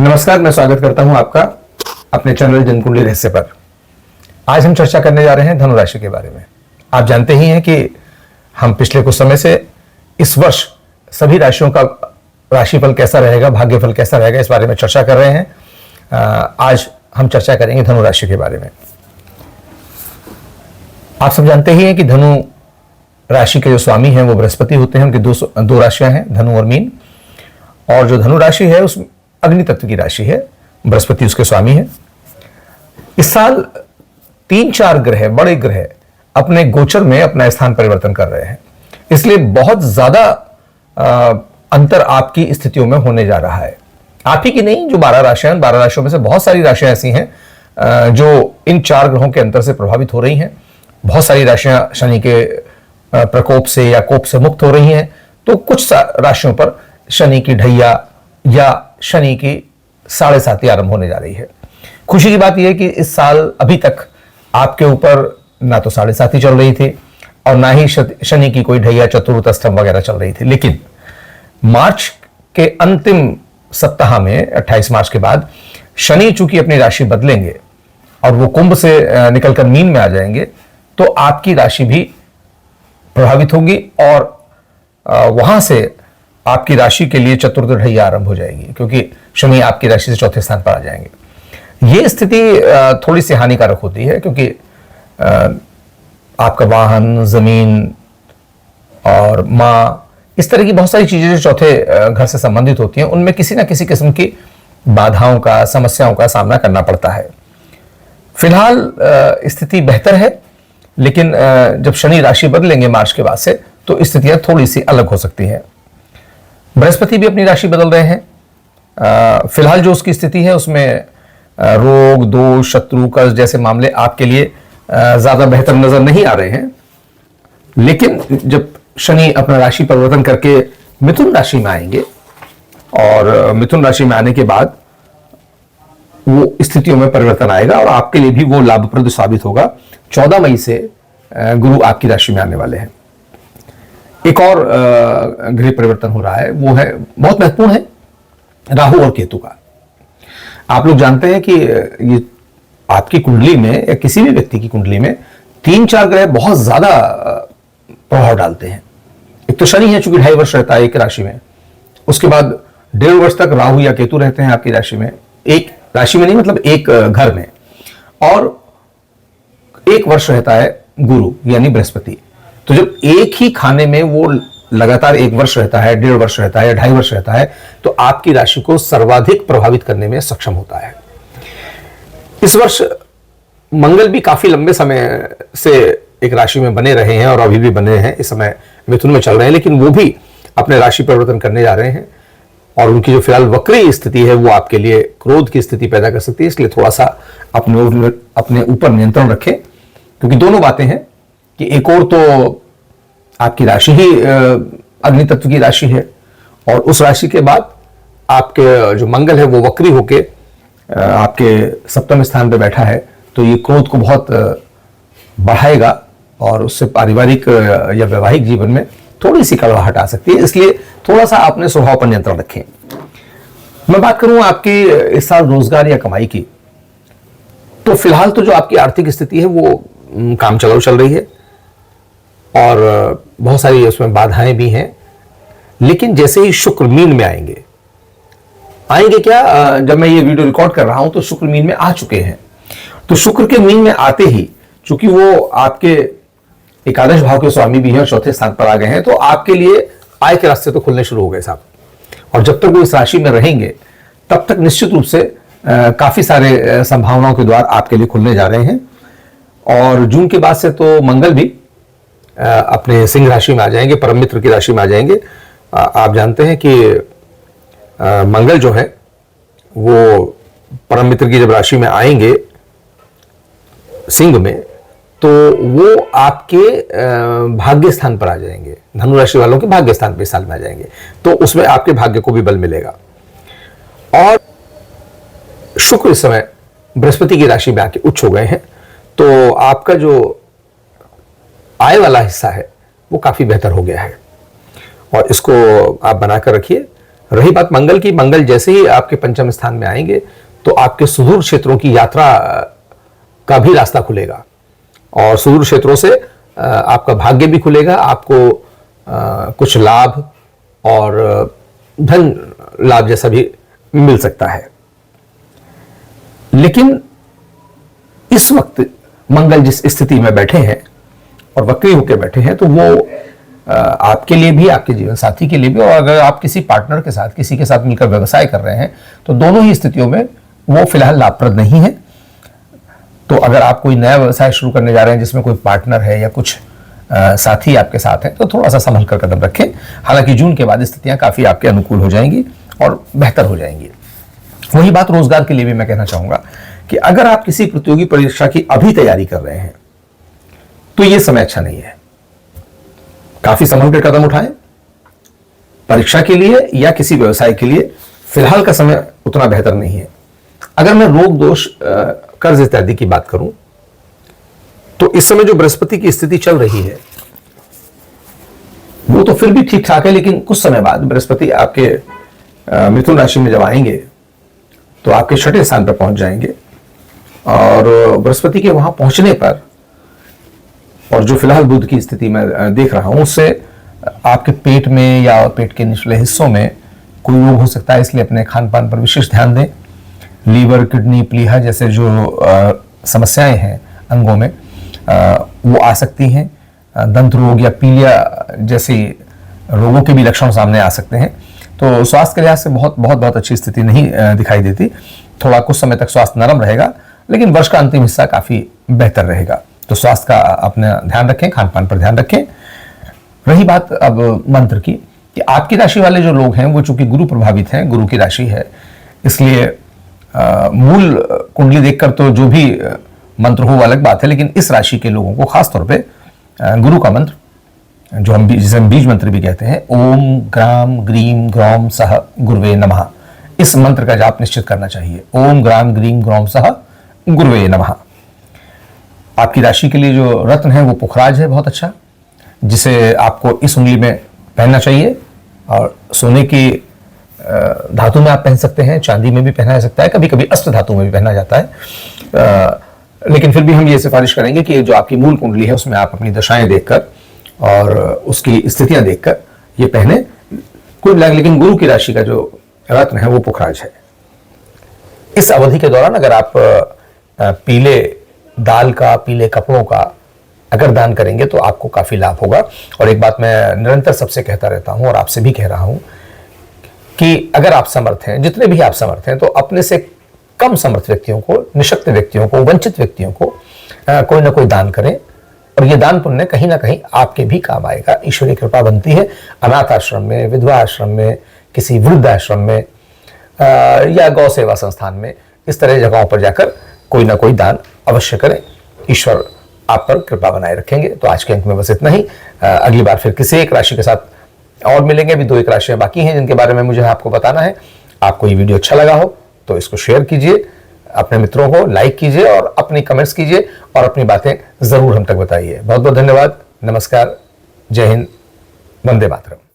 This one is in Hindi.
नमस्कार, मैं स्वागत करता हूं आपका अपने चैनल जनकुंडली रहस्य पर। आज हम चर्चा करने जा रहे हैं धनु राशि के बारे में। आप जानते ही हैं कि हम पिछले कुछ समय से इस वर्ष सभी राशियों का राशिफल कैसा रहेगा, भाग्यफल कैसा रहेगा, इस बारे में चर्चा कर रहे हैं। आज हम चर्चा करेंगे धनु राशि के बारे में। आप सब जानते ही हैं कि धनु राशि के जो स्वामी हैं वो बृहस्पति होते हैं। उनकी दो राशियां हैं, धनु और मीन। और जो धनु राशि है उस अग्नि तत्व की राशि है, बृहस्पति उसके स्वामी है। इस साल 3-4 ग्रह, बड़े ग्रह अपने गोचर में अपना स्थान परिवर्तन कर रहे हैं, इसलिए बहुत ज्यादा अंतर आपकी स्थितियों में होने जा रहा है। आप ही की नहीं, जो 12 राशियां, 12 राशियों में से बहुत सारी राशियां ऐसी हैं जो इन 4 ग्रहों के अंतर से प्रभावित हो रही हैं। बहुत सारी राशियां शनि के प्रकोप से या कोप से मुक्त हो रही हैं, तो कुछ राशियों पर शनि की ढैया या शनि की 7.5 आरंभ होने जा रही है। खुशी की बात यह है कि इस साल अभी तक आपके ऊपर ना तो 7.5 चल रही थी और ना ही शनि की कोई ढैया, चतुर्थ स्तंभ वगैरह चल रही थी। लेकिन मार्च के अंतिम सप्ताह में 28 मार्च के बाद शनि चूंकि अपनी राशि बदलेंगे और वो कुंभ से निकलकर मीन में आ जाएंगे, तो आपकी राशि भी प्रभावित होगी और वहां से आपकी राशि के लिए चतुर्थ ढैया आरंभ हो जाएगी, क्योंकि शनि आपकी राशि से चौथे स्थान पर आ जाएंगे। ये स्थिति थोड़ी सी हानिकारक होती है, क्योंकि आपका वाहन, जमीन और मां, इस तरह की बहुत सारी चीजें जो चौथे घर से संबंधित होती हैं, उनमें किसी ना किसी किस्म की बाधाओं का, समस्याओं का सामना करना पड़ता है। फिलहाल स्थिति बेहतर है, लेकिन जब शनि राशि बदलेंगे मार्च के बाद से, तो स्थितियां थोड़ी सी अलग हो सकती हैं। बृहस्पति भी अपनी राशि बदल रहे हैं। फिलहाल जो उसकी स्थिति है उसमें रोग, दोष, शत्रु, कर्ज जैसे मामले आपके लिए ज्यादा बेहतर नजर नहीं आ रहे हैं। लेकिन जब शनि अपना राशि परिवर्तन करके मिथुन राशि में आएंगे और मिथुन राशि में आने के बाद वो स्थितियों में परिवर्तन आएगा और आपके लिए भी वो लाभप्रद साबित होगा। 14 मई से गुरु आपकी राशि में आने वाले हैं। एक और गृह परिवर्तन हो रहा है, वो है बहुत महत्वपूर्ण है, राहु और केतु का। आप लोग जानते हैं कि ये आपकी कुंडली में या किसी भी व्यक्ति की कुंडली में 3-4 ग्रह बहुत ज्यादा प्रभाव डालते हैं। एक तो शनि है, चूंकि 2.5 वर्ष रहता है एक राशि में। उसके बाद 1.5 वर्ष तक राहु या केतु रहते हैं आपकी राशि में, एक राशि में नहीं, मतलब एक घर में। और 1 वर्ष रहता है गुरु यानी बृहस्पति। तो जब एक ही खाने में वो लगातार 1 वर्ष रहता है, 1.5 वर्ष रहता है, 2.5 वर्ष रहता है, तो आपकी राशि को सर्वाधिक प्रभावित करने में सक्षम होता है। इस वर्ष मंगल भी काफी लंबे समय से एक राशि में बने रहे हैं और अभी भी बने हैं। इस समय मिथुन में चल रहे हैं, लेकिन वो भी अपने राशि परिवर्तन करने जा रहे हैं और उनकी जो फिलहाल वक्री स्थिति है वो आपके लिए क्रोध की स्थिति पैदा कर सकती है। इसलिए थोड़ा सा अपने ऊपर नियंत्रण रखें, क्योंकि दोनों बातें हैं कि एक और तो आपकी राशि ही अग्नि तत्व की राशि है और उस राशि के बाद आपके जो मंगल है वो वक्री होके आपके सप्तम स्थान पे बैठा है, तो ये क्रोध को बहुत बढ़ाएगा और उससे पारिवारिक या वैवाहिक जीवन में थोड़ी सी कड़वाहट आ सकती है। इसलिए थोड़ा सा अपने स्वभाव पर नियंत्रण रखें। मैं बात करूं आपकी इस साल रोजगार या कमाई की, तो फिलहाल तो जो आपकी आर्थिक स्थिति है वो काम चलाऊ चल रही है और बहुत सारी उसमें बाधाएं भी हैं। लेकिन जैसे ही शुक्र मीन में आएंगे क्या, जब मैं ये वीडियो रिकॉर्ड कर रहा हूं तो शुक्र मीन में आ चुके हैं। तो शुक्र के मीन में आते ही, चूंकि वो आपके एकादश भाव के स्वामी भी हैं और चौथे स्थान पर आ गए हैं, तो आपके लिए आय के रास्ते तो खुलने शुरू हो गए साहब। और जब तक वो इस राशि में रहेंगे तब तक निश्चित रूप से काफी सारे संभावनाओं के द्वार आपके लिए खुलने जा रहे हैं। और जून के बाद से तो मंगल भी अपने सिंह राशि में आ जाएंगे, परम मित्र की राशि में आ जाएंगे। आप जानते हैं कि मंगल जो है वो परम मित्र की जब राशि में आएंगे सिंह में, तो वो आपके भाग्य स्थान पर आ जाएंगे। धनु राशि वालों के भाग्य स्थान पर इस साल में आ जाएंगे, तो उसमें आपके भाग्य को भी बल मिलेगा। और शुक्र इस समय बृहस्पति की राशि में आके उच्च हो गए हैं, तो आपका जो आय वाला हिस्सा है वो काफी बेहतर हो गया है और इसको आप बनाकर रखिए। रही बात मंगल की, मंगल जैसे ही आपके पंचम स्थान में आएंगे तो आपके सुदूर क्षेत्रों की यात्रा का भी रास्ता खुलेगा और सुदूर क्षेत्रों से आपका भाग्य भी खुलेगा, आपको कुछ लाभ और धन लाभ जैसा भी मिल सकता है। लेकिन इस वक्त मंगल जिस स्थिति में बैठे हैं और वक्री होकर बैठे हैं तो वो आपके लिए भी, आपके जीवन साथी के लिए भी, और अगर आप किसी पार्टनर के साथ, किसी के साथ मिलकर व्यवसाय कर रहे हैं तो दोनों ही स्थितियों में वो फिलहाल लाभप्रद नहीं है। तो अगर आप कोई नया व्यवसाय शुरू करने जा रहे हैं जिसमें कोई पार्टनर है या कुछ साथी आपके साथ है तो थोड़ा सा संभल कर कदम रखें। हालांकि जून के बाद स्थितियां काफी आपके अनुकूल हो जाएंगी और बेहतर हो जाएंगी। वही बात रोजगार के लिए भी मैं कहना चाहूंगा कि अगर आप किसी प्रतियोगी परीक्षा की अभी तैयारी कर रहे हैं तो यह समय अच्छा नहीं है। काफी संभल कर कदम उठाएं। परीक्षा के लिए या किसी व्यवसाय के लिए फिलहाल का समय उतना बेहतर नहीं है। अगर मैं रोग दोष कर्ज इत्यादि की बात करूं तो इस समय जो बृहस्पति की स्थिति चल रही है वो तो फिर भी ठीक ठाक है, लेकिन कुछ समय बाद बृहस्पति आपके मिथुन राशि में जब आएंगे तो आपके छठे स्थान पर पहुंच जाएंगे और बृहस्पति के वहां पहुंचने पर, और जो फिलहाल बुध की स्थिति में देख रहा हूं, उससे आपके पेट में या पेट के निचले हिस्सों में कोई रोग हो सकता है। इसलिए अपने खान पान पर विशेष ध्यान दें। लीवर, किडनी, प्लीहा जैसे जो समस्याएं हैं अंगों में वो आ सकती हैं। दंत रोग या पीलिया जैसे रोगों के भी लक्षण सामने आ सकते हैं। तो स्वास्थ्य के लिहाज से बहुत अच्छी स्थिति नहीं दिखाई देती। थोड़ा कुछ समय तक स्वास्थ्य नरम रहेगा, लेकिन वर्ष का अंतिम हिस्सा काफी बेहतर रहेगा। तो स्वास्थ्य का अपना ध्यान रखें, खान पान पर ध्यान रखें। रही बात अब मंत्र की, कि आपकी राशि वाले जो लोग हैं वो चूंकि गुरु प्रभावित हैं, गुरु की राशि है, इसलिए मूल कुंडली देखकर तो जो भी मंत्र हो वो अलग बात है, लेकिन इस राशि के लोगों को खासतौर पे गुरु का मंत्र, जो जिसे हम बीज मंत्र भी कहते हैं, ओम ग्राम ग्रीम ग्रौम सह गुरुवे नमः, इस मंत्र का जाप निश्चित करना चाहिए। ओम ग्राम ग्रीम ग्रौम सह गुरुवे नमः। आपकी राशि के लिए जो रत्न है वो पुखराज है, बहुत अच्छा, जिसे आपको इस उंगली में पहनना चाहिए। और सोने की धातु में आप पहन सकते हैं, चांदी में भी पहना जा सकता है, कभी कभी अष्ट धातु में भी पहना जाता है। लेकिन फिर भी हम ये सिफारिश करेंगे कि जो आपकी मूल कुंडली है उसमें आप अपनी दशाएं देखकर और उसकी स्थितियां देखकर ये पहने। लेकिन गुरु की राशि का जो रत्न है वो पुखराज है। इस अवधि के दौरान अगर आप पीले दाल का, पीले कपड़ों का अगर दान करेंगे तो आपको काफी लाभ होगा। और एक बात मैं निरंतर सबसे कहता रहता हूं और आपसे भी कह रहा हूं कि अगर आप समर्थ हैं, जितने भी आप समर्थ हैं, तो अपने से कम समर्थ व्यक्तियों को, निशक्त व्यक्तियों को, वंचित व्यक्तियों को कोई ना कोई दान करें। और ये दान पुण्य कहीं ना कहीं आपके भी काम आएगा। ईश्वरीय कृपा बनती है। अनाथ आश्रम में, विधवा आश्रम में, किसी वृद्ध आश्रम में या गौ सेवा संस्थान में, इस तरह जगहों पर जाकर कोई ना कोई दान अवश्य करें। ईश्वर आप पर कृपा बनाए रखेंगे। तो आज के अंक में बस इतना ही। अगली बार फिर किसी एक राशि के साथ और मिलेंगे। अभी 2-1 राशियां बाकी हैं जिनके बारे में मुझे आपको बताना है। आपको ये वीडियो अच्छा लगा हो तो इसको शेयर कीजिए, अपने मित्रों को लाइक कीजिए और अपनी कमेंट्स कीजिए और अपनी बातें जरूर हम तक बताइए। बहुत बहुत धन्यवाद। नमस्कार। जय हिंद। वंदे मातरम।